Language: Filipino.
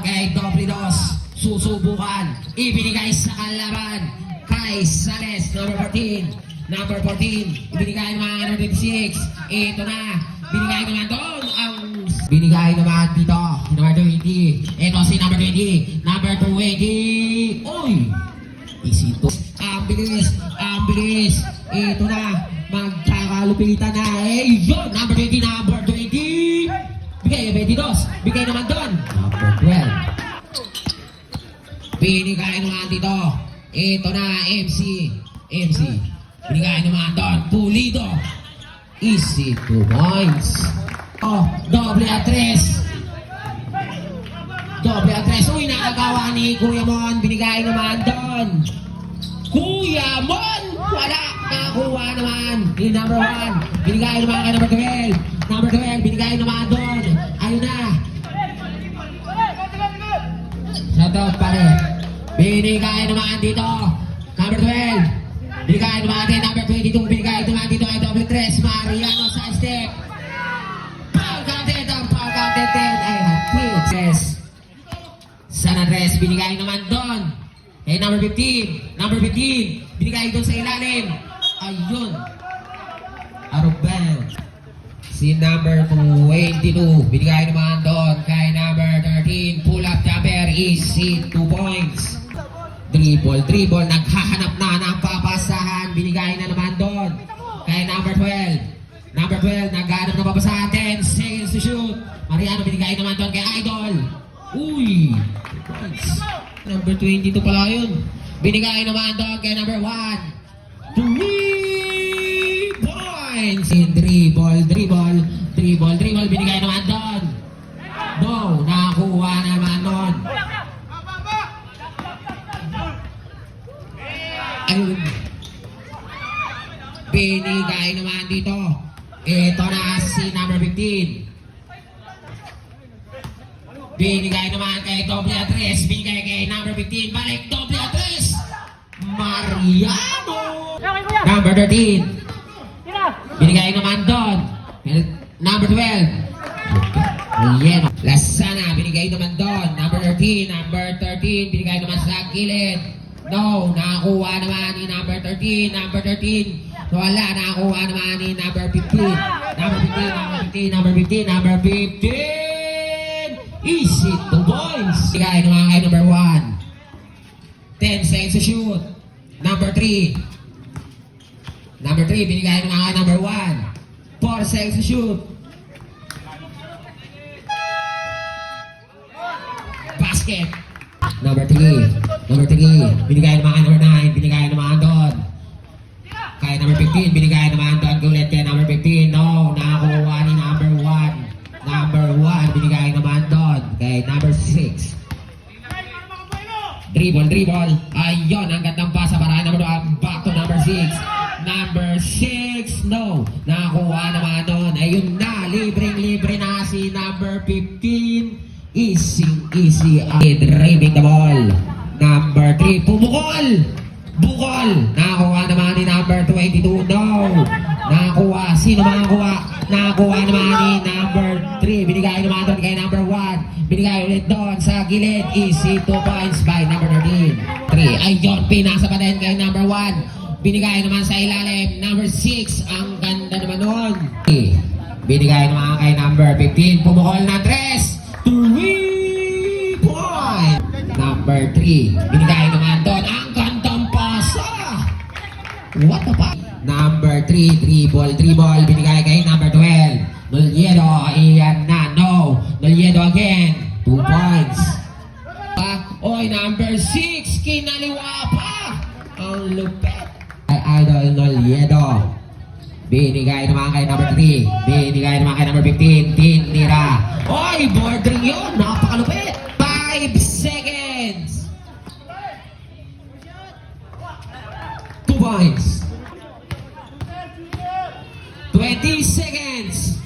kay Doblidos. Susubukan. Ibinigay sa kalaban. Kay Sales, number 14. Number 14. Ibinigay naman number 26. Ito na. Binigay naman doon ang... Binigay naman dito. Number 20. Ito si number 20. Number 20. Uy! Easy to. Ang bilis. Ang bilis. Ito na. Magkakalupitan na. Eh, yun. Number 20. Number 20. Bigay 22. Bigay naman doon. Number 12. Binigay naman dito. Ito na. MC. Binigay naman doon. Pulido. Easy 2 points. Oh, doble at 3. Doble at 3. Uy, nakagawa ni Kuya Mon. Binigay naman doon. Kuya Mon! Wala! Nakakuha naman. Ni number 1. Binigay naman kay number 12. Number 12, binigay naman doon. Ayun na. Shoutout pare. Binigay naman dito. Number 12. Binigay naman din. Number 22. Binigay naman dito ay double 3. Mariano sa step. Foul counted. Ang foul counted 10. Ay, hapit. Yes. San Andres. Binigay naman doon. Eh, number 15. Number 15. Binigay doon sa ilalim. Ayun. Arubel. Si number 22. Binigay naman doon kay number 13. Pull up jumper. Easy 2 points. Dribble. Naghahanap na ng papasahan. Binigay na naman doon kay number 12. Number 12. Naghahanap na papasahan. 10 seconds to shoot. Mariano binigay naman doon kay Idol. Uy. 2 points. Number 22 pala yun. Binigay naman doon kay number 1. 3 points. Dribble. Binigay naman doon. No. Nakakuha naman doon. Ayun. Binigay naman dito. Ito na si number 15. Binigay naman kay doble at 3. Binigay kay number 15. Balik doble at 3. Mariano. Number 13. Binigay naman doon. Number 12. Ayan. Lasana. Binigay naman doon. Number 13. Binigay naman sa gilid. No. Nakakuha naman ni number 13. Number 13. Wala. Nakakuha naman ni number 15. Number 15. Easy 2 points. Binigay naman kay number 1. 10 seconds to shoot. Number 3. Binigay naman kay number 1. 4 seconds to shoot. Basket. Number 3. Binigay naman kay number 9. Binigay naman doon kay number 15. Binigay naman doon ulit kay number 15. No. Nakakuha ni number 1. Binigay naman doon kay number 6. Dribble. Ayun, ang gandang pasa para number 2. Back to number 6. Number 6. No. Nakakuha naman doon. Ayun na. Libre na si number 15. Easy. Driving the ball. Number 3. Bukol. Nakakuha naman ni number 22. No. Nakakuha. Sino makakuha? Nakakuha naman ni number 3. Binigay naman doon kay number 1. Binigay ulit doon sa gilid. Easy 2 points by number 13. 3. Ayun. Pinasa pa din kay number 1. Binigay naman sa ilalim. Number 6. Ang ganda naman nun. Binigay naman kay number 15. Pumukol na 3 points. Number 3. Binigay naman doon. Ang gandang pasa. What the fuck? Number 3, dribble. Binigay kay number 12. Noliedo, iyan na. No. Noliedo again. 2 points. Oy, number 6. Kinaliwa pa. Ang lupet. Idol Noliedo. Binigay naman kay number 3. Binigay naman kay number 15. Tinira. Oy, bordering yun. Napakalupit. 5 seconds. 2 points. 20 seconds.